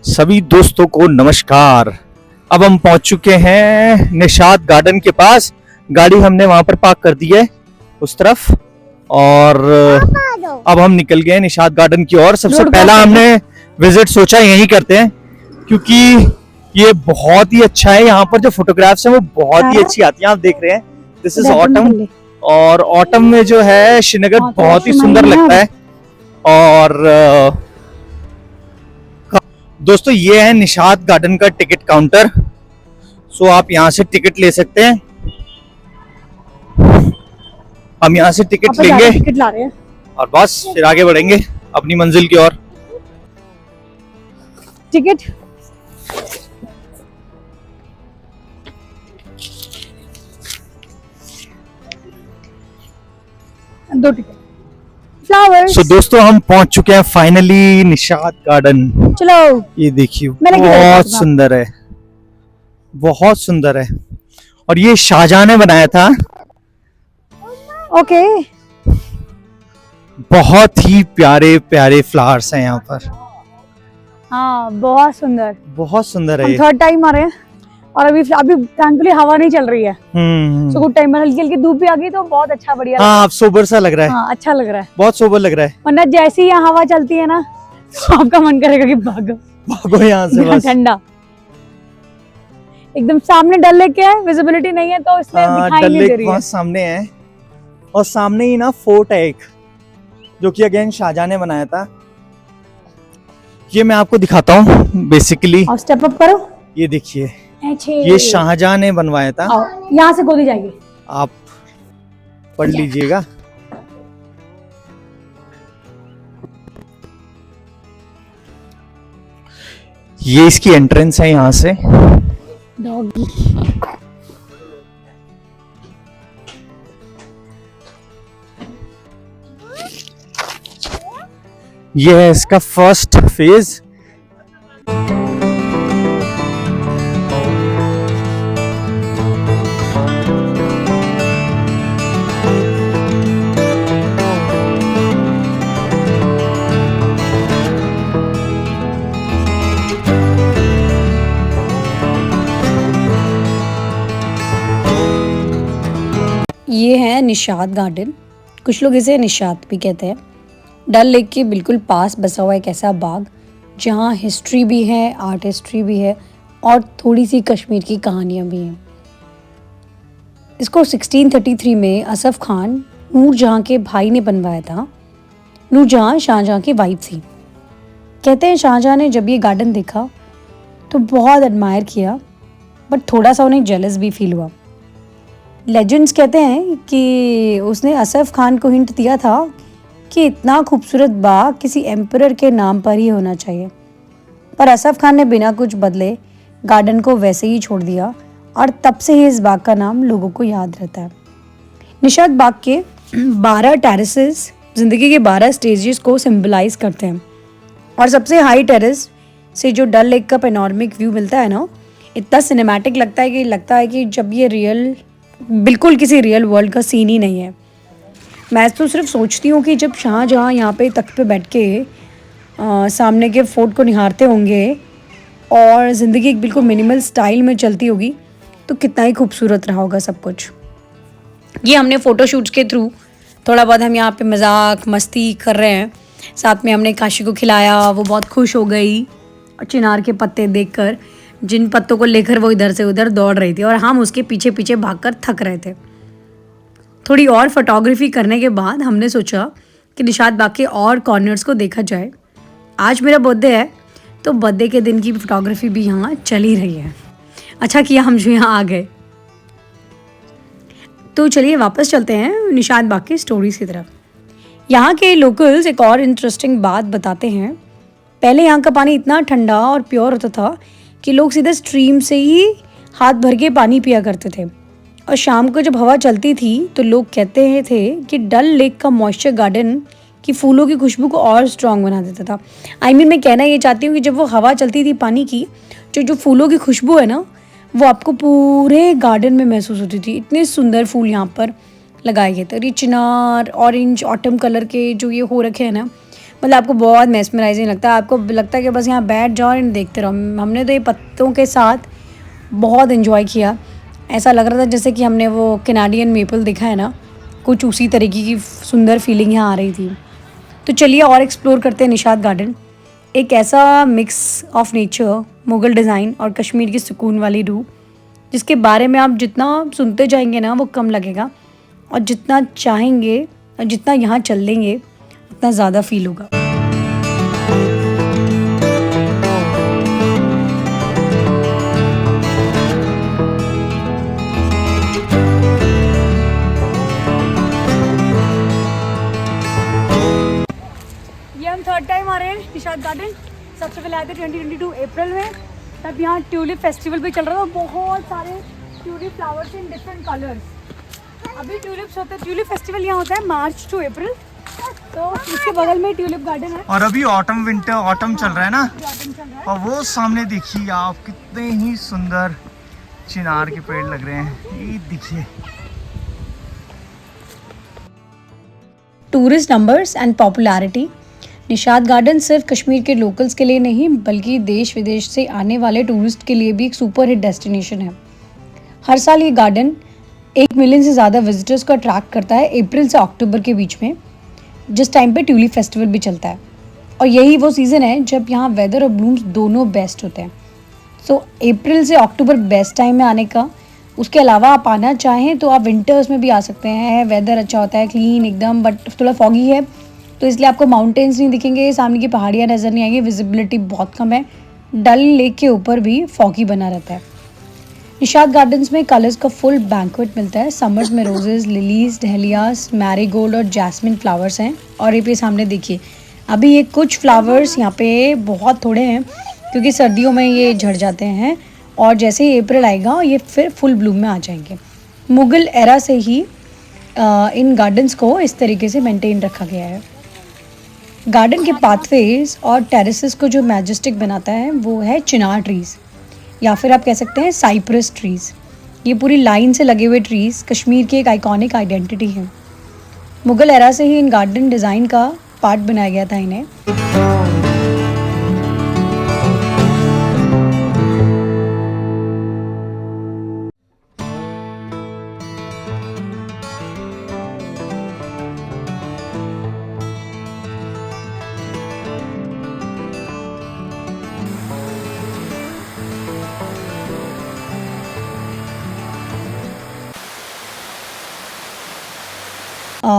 सभी दोस्तों को नमस्कार। अब हम पहुंच चुके हैं निषाद गार्डन के पास। गाड़ी हमने वहां पर पार्क कर दी है उस तरफ, और अब हम निकल गए निषाद गार्डन की ओर। सबसे पहला हमने विजिट सोचा यहीं करते हैं, क्योंकि ये बहुत ही अच्छा है। यहाँ पर जो फोटोग्राफ्स हैं वो बहुत ही अच्छी आती हैं। आप देख रहे हैं, दिस इज ऑटम, और ऑटम में जो है श्रीनगर बहुत ही सुंदर लगता है। और दोस्तों ये है निषाद गार्डन का टिकट काउंटर। सो आप यहाँ से टिकट ले सकते हैं। हम यहाँ से टिकट लेंगे, टिकट ला रहे हैं और बस फिर आगे बढ़ेंगे अपनी मंजिल की ओर। टिकट दो टिकट फ्लावर्स। सो दोस्तों हम पहुंच चुके हैं फाइनली निषाद गार्डन। चलो, ये देखिए बहुत सुंदर है, बहुत सुंदर है। और ये शाहजहां ने बनाया था। ओके, बहुत ही प्यारे प्यारे फ्लावर्स हैं यहाँ पर। हाँ बहुत सुंदर, बहुत सुंदर है। हम थर्ड टाइम आ रहे हैं, और अभी थैंकफुली हवा नहीं चल रही है। सो गुड टाइम, हल्की हल्की धूप भी आ गई तो बहुत अच्छा, बढ़िया। हाँ अब सोबर सा लग रहा है। हाँ अच्छा लग रहा है, बहुत सोबर लग रहा है। वरना जैसे ही यहाँ हवा चलती है ना, तो आपका मन करेगा कि भागो भागो यहाँ से बस। ठंडा एकदम सामने डल लेक है, विजिबिलिटी नहीं है तो इसलिए दिखाई नहीं दे रही है। सामने है, और सामने ही ना फोर्ट है एक, जो कि अगेन शाहजहां ने बनाया था। ये मैं आपको दिखाता हूँ बेसिकली। और स्टेप अप करो, ये देखिए, ये शाहजहां ने बनवाया था। यहाँ से गोदी जाएगी, आप पढ़ लीजिएगा। ये इसकी एंट्रेंस है यहाँ से। डॉगी ये है इसका फर्स्ट फेज। ये है निषाद गार्डन, कुछ लोग इसे निषाद भी कहते हैं। डल लेक के बिल्कुल पास बसा हुआ एक ऐसा बाग जहाँ हिस्ट्री भी है, आर्ट हिस्ट्री भी है, और थोड़ी सी कश्मीर की कहानियाँ भी हैं। इसको 1633 में असफ खान नूरजहाँ के भाई ने बनवाया था। नूरजहाँ शाहजहाँ की वाइफ थी। कहते हैं शाहजहाँ ने जब ये गार्डन देखा तो बहुत एडमायर किया, बट थोड़ा सा उन्हें जेलस भी फील हुआ। लेजेंड्स कहते हैं कि उसने असफ खान को हिंट दिया था कि इतना खूबसूरत बाग किसी एम्परर के नाम पर ही होना चाहिए, पर असफ खान ने बिना कुछ बदले गार्डन को वैसे ही छोड़ दिया, और तब से ही इस बाग का नाम लोगों को याद रहता है। निषाद बाग के 12 टेरेसेस जिंदगी के 12 स्टेजेस को सिंबलाइज करते हैं, और सबसे हाई टेरेस से जो डल लेक का पेनोरमिक व्यू मिलता है ना, इतना सिनेमैटिक लगता है कि जब ये बिल्कुल किसी रियल वर्ल्ड का सीन ही नहीं है। मैं तो सिर्फ सोचती हूँ कि जब शाहजहाँ यहाँ पे तख्त पे बैठ के सामने के फोर्ट को निहारते होंगे और ज़िंदगी एक बिल्कुल मिनिमल स्टाइल में चलती होगी, तो कितना ही खूबसूरत रहा होगा सब कुछ। ये हमने फ़ोटोशूट्स के थ्रू थोड़ा बहुत हम यहाँ पे मजाक मस्ती कर रहे हैं। साथ में हमने काशी को खिलाया, वो बहुत खुश हो गई, और चिनार के पत्ते देखकर, जिन पत्तों को लेकर वो इधर से उधर दौड़ रही थी, और हम उसके पीछे पीछे भागकर थक रहे थे। थोड़ी और फोटोग्राफी करने के बाद हमने सोचा कि निषाद बाग के और कॉर्नर्स को देखा जाए। आज मेरा बर्थडे है, तो बर्थडे के दिन की फोटोग्राफी भी यहाँ चल ही रही है। अच्छा किया हम जो यहाँ आ गए। तो चलिए वापस चलते हैं निषाद बाग की स्टोरीज की तरफ। यहाँ के लोकल्स एक और इंटरेस्टिंग बात बताते हैं। पहले यहाँ का पानी इतना ठंडा और प्योर होता था कि लोग सीधे स्ट्रीम से ही हाथ भर के पानी पिया करते थे, और शाम को जब हवा चलती थी तो लोग कहते थे कि डल लेक का मॉइस्चर गार्डन की फूलों की खुशबू को और स्ट्रॉन्ग बना देता था। मैं कहना ये चाहती हूँ कि जब वो हवा चलती थी पानी की, जो फूलों की खुशबू है ना, वो आपको पूरे गार्डन में महसूस होती थी। इतने सुंदर फूल यहाँ पर लगाए गए थे, और ये चिनार ऑरेंज ऑटम कलर के जो ये हो रखे हैं ना, मतलब आपको बहुत मेस्मराइजिंग लगता है, आपको लगता है कि बस यहाँ बैठ जाओ और देखते रहो। हमने तो ये पत्तों के साथ बहुत इन्जॉय किया। ऐसा लग रहा था जैसे कि हमने वो कैनेडियन मेपल देखा है ना, कुछ उसी तरीके की सुंदर फीलिंग यहाँ आ रही थी। तो चलिए और एक्सप्लोर करते हैं निशात गार्डन। एक ऐसा mix of nature, Mughal design और कश्मीर की सुकून वाली रूह, जिसके बारे में आप जितना सुनते जाएंगे ना वो कम लगेगा, और जितना चाहेंगे और जितना यहाँ चल लेंगे उतना ज़्यादा फील होगा। ये हम थर्ड टाइम आ रहे हैं निशात गार्डन। सबसे पहले आए थे 2022 अप्रैल में, तब यहाँ ट्यूलिप फेस्टिवल भी चल रहा था। बहुत सारे tulip flowers in different colours. अभी ट्यूलिप्स होते हैं, ट्यूलिप फेस्टिवल यहाँ होता है मार्च टू अप्रैल। तो इसके बगल में ट्यूलिप गार्डन है। और अभी ऑटम चल रहा है ना, गार्डन चल रहा है। और वो सामने देखिए आप, कितने ही सुंदर चिनार के पेड़ लग रहे हैं। ये देखिए। Tourist numbers and popularity. Nishat garden सिर्फ कश्मीर के लोकल्स के लिए नहीं बल्कि देश विदेश से आने वाले टूरिस्ट के लिए भी एक सुपर हिट डेस्टिनेशन है। हर साल ये गार्डन 1 मिलियन से ज़्यादा विजिटर्स को अट्रैक्ट करता है अप्रैल से अक्टूबर के बीच में, जिस टाइम पे ट्यूलिप फेस्टिवल भी चलता है। और यही वो सीज़न है जब यहाँ वेदर और ब्लूम्स दोनों बेस्ट होते हैं। सो अप्रैल से अक्टूबर बेस्ट टाइम है आने का। उसके अलावा आप आना चाहें तो आप विंटर्स में भी आ सकते हैं। वेदर अच्छा होता है, क्लीन एकदम, बट थोड़ा फॉगी है तो इसलिए आपको माउंटेन्स नहीं दिखेंगे, सामने की पहाड़ियाँ नज़र नहीं आएंगी, विजिबिलिटी बहुत कम है। डल लेक के ऊपर भी फॉगी बना रहता है। निशात गार्डन्स में कलर्स का फुल बैंक्वेट मिलता है। समर्स में रोजेस, लिलीज, डहलियास, मैरीगोल्ड और जैस्मिन फ्लावर्स हैं। और ये पे सामने देखिए, अभी ये कुछ फ्लावर्स यहाँ पे बहुत थोड़े हैं क्योंकि सर्दियों में ये झड़ जाते हैं, और जैसे ही अप्रैल आएगा ये फिर फुल ब्लूम में आ जाएंगे। मुग़ल एरा से ही इन गार्डन्स को इस तरीके से मेंटेन रखा गया है। गार्डन के पाथवेज और टेरेसेस को जो मैजेस्टिक बनाता है वो है चिनार ट्रीज़, या फिर आप कह सकते हैं साइप्रस ट्रीज़। ये पूरी लाइन से लगे हुए ट्रीज़ कश्मीर की एक आइकॉनिक आइडेंटिटी है। मुग़ल एरा से ही इन गार्डन डिज़ाइन का पार्ट बनाया गया था इन्हें।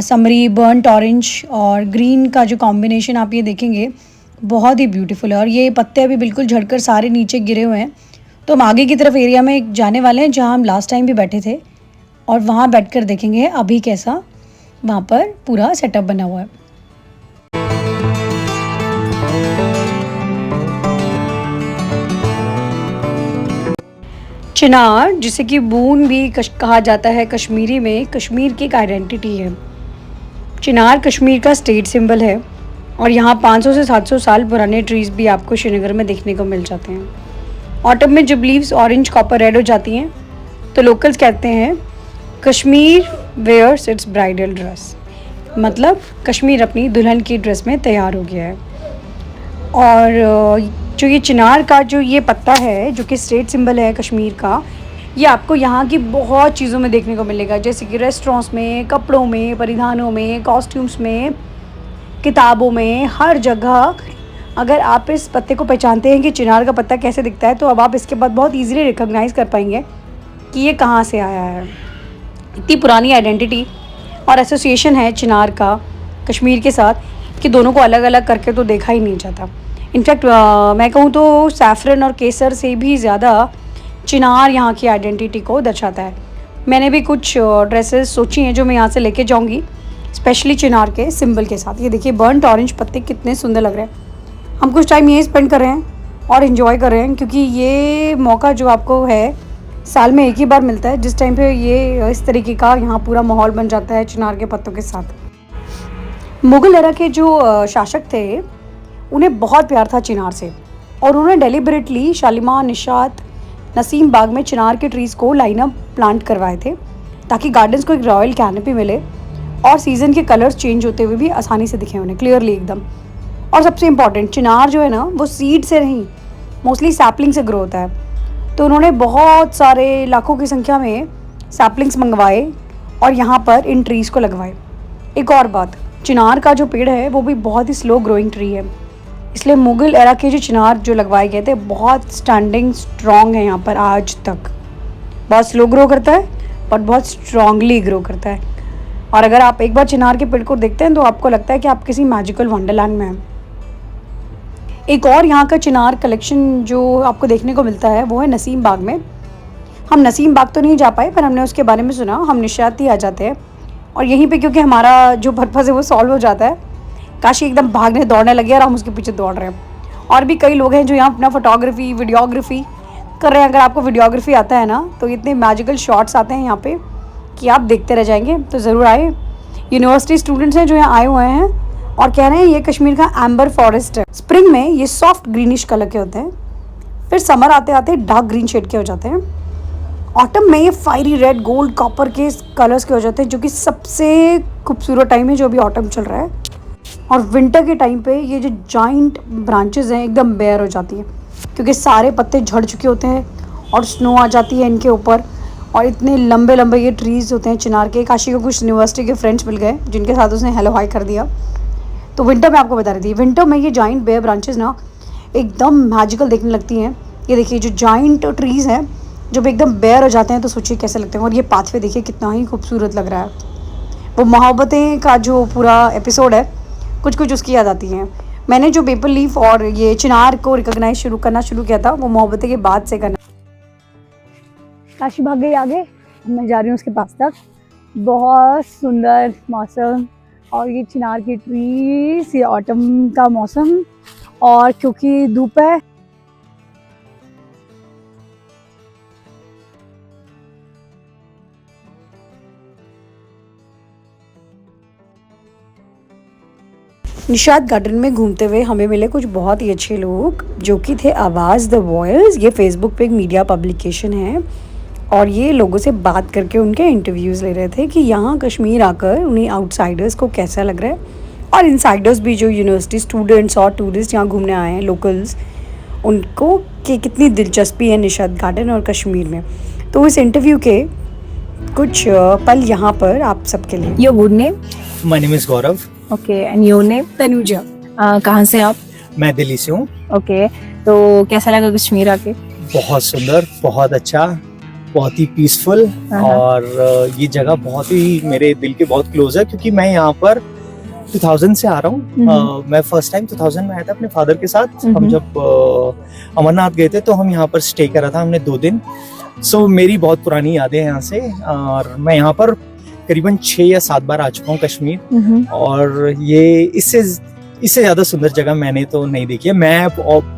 समरी, बर्नट ऑरेंज और ग्रीन का जो कॉम्बिनेशन आप ये देखेंगे बहुत ही ब्यूटीफुल है। और ये पत्ते अभी बिल्कुल झड़कर सारे नीचे गिरे हुए हैं। तो हम आगे की तरफ एरिया में जाने वाले हैं जहाँ हम लास्ट टाइम भी बैठे थे, और वहाँ बैठकर देखेंगे अभी कैसा वहाँ पर पूरा सेटअप बना हुआ है। चिनार, जिसे कि बून भी कहा जाता है कश्मीरी में, कश्मीर की एक आइडेंटिटी है। चिनार कश्मीर का स्टेट सिंबल है, और यहाँ 500 से 700 साल पुराने ट्रीज़ भी आपको श्रीनगर में देखने को मिल जाते हैं। ऑटम में जब लीव्स ऑरेंज, कॉपर, रेड हो जाती हैं तो लोकल्स कहते हैं Kashmir wears its bridal dress, मतलब कश्मीर अपनी दुल्हन की ड्रेस में तैयार हो गया है। और जो ये चिनार का जो ये पत्ता है जो कि स्टेट सिंबल है कश्मीर का, ये आपको यहाँ की बहुत चीज़ों में देखने को मिलेगा, जैसे कि रेस्टोरेंट्स में, कपड़ों में, परिधानों में, कॉस्ट्यूम्स में, किताबों में, हर जगह। अगर आप इस पत्ते को पहचानते हैं कि चिनार का पत्ता कैसे दिखता है, तो अब आप इसके बाद बहुत ईजीली रिकॉग्नाइज़ कर पाएंगे कि ये कहाँ से आया है। इतनी पुरानी आइडेंटिटी और एसोसिएशन है चिनार का कश्मीर के साथ कि दोनों को अलग अलग करके तो देखा ही नहीं जाता। इनफैक्ट मैं कहूँ तो सैफरन और केसर से भी ज़्यादा चिनार यहाँ की आइडेंटिटी को दर्शाता है। मैंने भी कुछ ड्रेसेस सोची हैं जो मैं यहाँ से लेके जाऊँगी, स्पेशली चिनार के सिंबल के साथ। ये देखिए बर्नट ऑरेंज पत्ते कितने सुंदर लग रहे हैं। हम कुछ टाइम यहीं स्पेंड कर रहे हैं और इन्जॉय कर रहे हैं, क्योंकि ये मौका जो आपको है साल में एक ही बार मिलता है, जिस टाइम पे ये इस तरीके का यहाँ पूरा माहौल बन जाता है चिनार के पत्तों के साथ। मुग़ल एरा के जो शासक थे उन्हें बहुत प्यार था चिनार से, और उन्होंने डेलिबरेटली शालीमार, निशात, नसीम बाग में चिनार के ट्रीज़ को लाइनअप प्लांट करवाए थे ताकि गार्डन्स को एक रॉयल कैनोपी मिले और सीज़न के कलर्स चेंज होते हुए भी आसानी से दिखे उन्हें क्लियरली एकदम। और सबसे इम्पॉर्टेंट, चिनार जो है ना वो सीड से नहीं, मोस्टली सैपलिंग से ग्रो होता है। तो उन्होंने बहुत सारे लाखों की संख्या में सैपलिंग्स मंगवाए और यहाँ पर इन ट्रीज़ को लगवाए। एक और बात, चिनार का जो पेड़ है वो भी बहुत ही स्लो ग्रोइंग ट्री है, इसलिए मुगल एरा के जो चिनार जो लगवाए गए थे बहुत स्टैंडिंग स्ट्रॉन्ग है यहाँ पर आज तक। बहुत स्लो ग्रो करता है बट बहुत स्ट्रांगली ग्रो करता है। और अगर आप एक बार चिनार के पेड़ को देखते हैं तो आपको लगता है कि आप किसी मैजिकल वंडरलैंड में हैं। एक और यहाँ का चिनार कलेक्शन जो आपको देखने को मिलता है वो है नसीम बाग में। हम नसीम बाग तो नहीं जा पाए पर हमने उसके बारे में सुना। हम निशात ही आ जाते हैं और यहीं पे क्योंकि हमारा जो पर्पज़ है वो सॉल्व हो जाता है। काशी एकदम भागने दौड़ने लगे और हम उसके पीछे दौड़ रहे हैं। और भी कई लोग हैं जो यहाँ अपना फोटोग्राफी वीडियोग्राफी कर रहे हैं। अगर आपको वीडियोग्राफी आता है ना तो इतने मैजिकल शॉट्स आते हैं यहाँ पे कि आप देखते रह जाएंगे। तो ज़रूर आए। यूनिवर्सिटी स्टूडेंट्स हैं जो यहाँ आए हुए हैं और कह रहे हैं ये कश्मीर का एम्बर फॉरेस्ट है। स्प्रिंग में ये सॉफ्ट ग्रीनिश कलर के होते हैं, फिर समर आते आते डार्क ग्रीन शेड के हो जाते हैं। ऑटम में ये फायरी रेड गोल्ड कॉपर के कलर्स के हो जाते हैं, जो कि सबसे खूबसूरत टाइम है जो अभी ऑटम चल रहा है। और विंटर के टाइम पे ये जो जॉइंट ब्रांचेस हैं एकदम बेयर हो जाती हैं क्योंकि सारे पत्ते झड़ चुके होते हैं और स्नो आ जाती है इनके ऊपर। और इतने लंबे लंबे ये ट्रीज़ होते हैं चिनार के। काशी को कुछ यूनिवर्सिटी के फ्रेंड्स मिल गए जिनके साथ उसने हेलो हाई कर दिया। तो विंटर में आपको बता रही थी, विंटर में ये जॉइंट बेयर ब्रांचेस ना एकदम मैजिकल देखने लगती हैं। ये देखिए जो जॉइंट ट्रीज़ हैं जब एकदम बेयर हो जाते हैं तो सोचिए कैसे लगते हैं। और ये पाथवे देखिए कितना ही खूबसूरत लग रहा है। वो मोहब्बतें का जो पूरा एपिसोड है कुछ कुछ उसकी याद आती हैं। मैंने जो पेपर लीफ और ये चिनार को रिकॉग्नाइज करना शुरू किया था वो मोहब्बतें के बाद से करना। काशी भाग गई आगे, मैं जा रही हूँ उसके पास तक। बहुत सुंदर मौसम और ये चिनार की ट्रीज, ये ऑटम का मौसम और क्योंकि धूप है। निशात गार्डन में घूमते हुए हमें मिले कुछ बहुत ही अच्छे लोग जो कि थे आवाज़ द वॉयस। ये फेसबुक पे एक मीडिया पब्लिकेशन है और ये लोगों से बात करके उनके इंटरव्यूज़ ले रहे थे कि यहाँ कश्मीर आकर उन्हें आउटसाइडर्स को कैसा लग रहा है और इनसाइडर्स भी जो यूनिवर्सिटी स्टूडेंट्स और टूरिस्ट यहाँ घूमने आए हैं लोकल्स, उनको कि कितनी दिलचस्पी है निशात गार्डन और कश्मीर में। तो इस इंटरव्यू के कुछ पल यहाँ पर आप सबके लिए। Your good name? My name is Gaurav. Okay, and your name? Tanuja. कहाँ से आप? मैं दिल्ली से हूँ। ओके, तो कैसा लगा कश्मीर आके? बहुत सुंदर, बहुत अच्छा, बहुत ही पीसफुल और ये जगह बहुत ही मेरे दिल के बहुत क्लोज है क्योंकि मैं यहाँ पर 2000 से आ रहा हूँ। मैं फर्स्ट टाइम 2000 में आया था अपने फादर के साथ। हम जब अमरनाथ गए थे तो हम यहाँ पर स्टे करा था हमने 2 दिन। सो मेरी बहुत पुरानी यादें हैं यहाँ से और मैं यहाँ पर करीबन 6 या 7 बार आ चुका हूँ कश्मीर। और ये इससे ज्यादा सुंदर जगह मैंने तो नहीं देखी है। मैं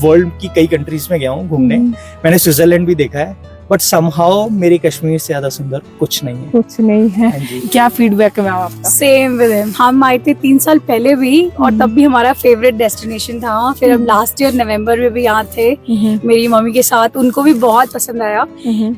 वर्ल्ड की कई कंट्रीज में गया हूँ घूमने, मैंने स्विट्जरलैंड भी देखा है बट समहाउ मेरे कश्मीर से ज्यादा सुंदर कुछ नहीं है। कुछ नहीं है। हाँ जी। क्या फीडबैक है मैम आपका? Same with him. हम आए थे 3 साल पहले भी और तब भी हमारा फेवरेट डेस्टिनेशन था। फिर हम लास्ट ईयर नवंबर में भी यहाँ थे मेरी मम्मी के साथ, उनको भी बहुत पसंद आया।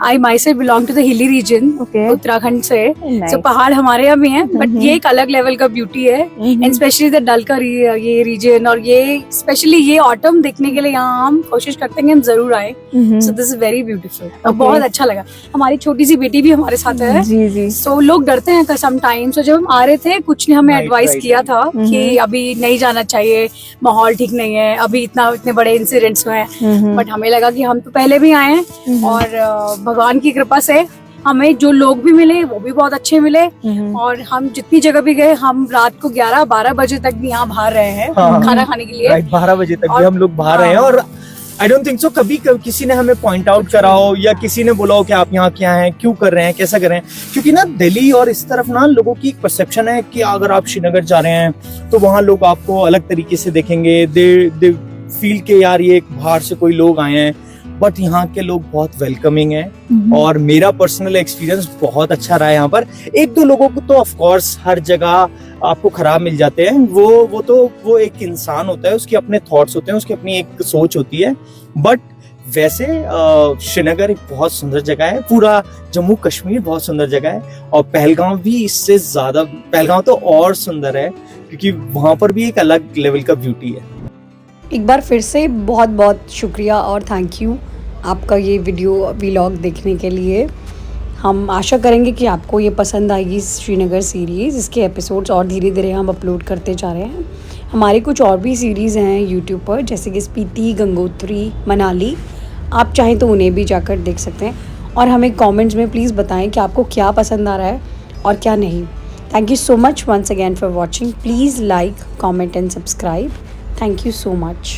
I myself belong to the hilly region, Uttarakhand से। तो पहाड़ हमारे यहाँ भी हैं बट ये एक अलग लेवल का ब्यूटी है एंड स्पेशली द डल का ये रीजन। और ये स्पेशली ये ऑटम देखने के लिए यहाँ हम कोशिश करते हैं कि हम जरूर आए। So this is very beautiful. बहुत अच्छा लगा। हमारी छोटी सी बेटी भी हमारे साथ है। जी जी। सो लोग डरते हैं सम टाइम। सो जब हम आ रहे थे कुछ ने हमें एडवाइस किया था कि अभी नहीं जाना चाहिए, माहौल ठीक नहीं है, अभी इतने बड़े इंसिडेंट्स हुए हैं। बट हमें लगा कि हम तो पहले भी आए हैं और भगवान की कृपा से हमें जो लोग भी मिले वो भी बहुत अच्छे मिले। और हम जितनी जगह भी गए हम रात को 11-12 बजे तक भी यहाँ बाहर रहे हैं खाना खाने के लिए। 12 बजे तक भी हम लोग बाहर रहे हैं और आई डोंट थिंक सो कभी किसी ने हमें पॉइंट आउट करा हो या किसी ने बोला हो कि आप यहाँ क्या हैं, क्यों कर रहे हैं, कैसा कर रहे हैं। क्योंकि ना दिल्ली और इस तरफ ना लोगों की एक परसेप्शन है कि अगर आप श्रीनगर जा रहे हैं तो वहाँ लोग आपको अलग तरीके से देखेंगे। दे फील के यार ये बाहर से कोई लोग आए हैं। बट यहाँ के लोग बहुत वेलकमिंग हैं और मेरा पर्सनल एक्सपीरियंस बहुत अच्छा रहा है यहाँ पर। 1-2 लोगों को तो ऑफ कोर्स हर जगह आपको खराब मिल जाते हैं। वो एक इंसान होता है, उसके अपने थॉट्स होते हैं, उसकी अपनी एक सोच होती है। बट वैसे श्रीनगर एक बहुत सुंदर जगह है, पूरा जम्मू कश्मीर बहुत सुंदर जगह है और पहलगांव भी इससे ज्यादा, पहलगांव तो और सुंदर है क्योंकि वहां पर भी एक अलग लेवल का ब्यूटी है। एक बार फिर से बहुत बहुत शुक्रिया और थैंक यू आपका ये वीडियो व्लॉग देखने के लिए। हम आशा करेंगे कि आपको ये पसंद आएगी श्रीनगर सीरीज़। इसके एपिसोड्स और धीरे धीरे हम अपलोड करते जा रहे हैं। हमारी कुछ और भी सीरीज़ हैं यूट्यूब पर, जैसे कि स्पीति, गंगोत्री, मनाली। आप चाहें तो उन्हें भी जाकर देख सकते हैं और हमें कमेंट्स में प्लीज़ बताएं कि आपको क्या पसंद आ रहा है और क्या नहीं। Thank you so much once again for watching. Please like, comment and subscribe. Thank you so much.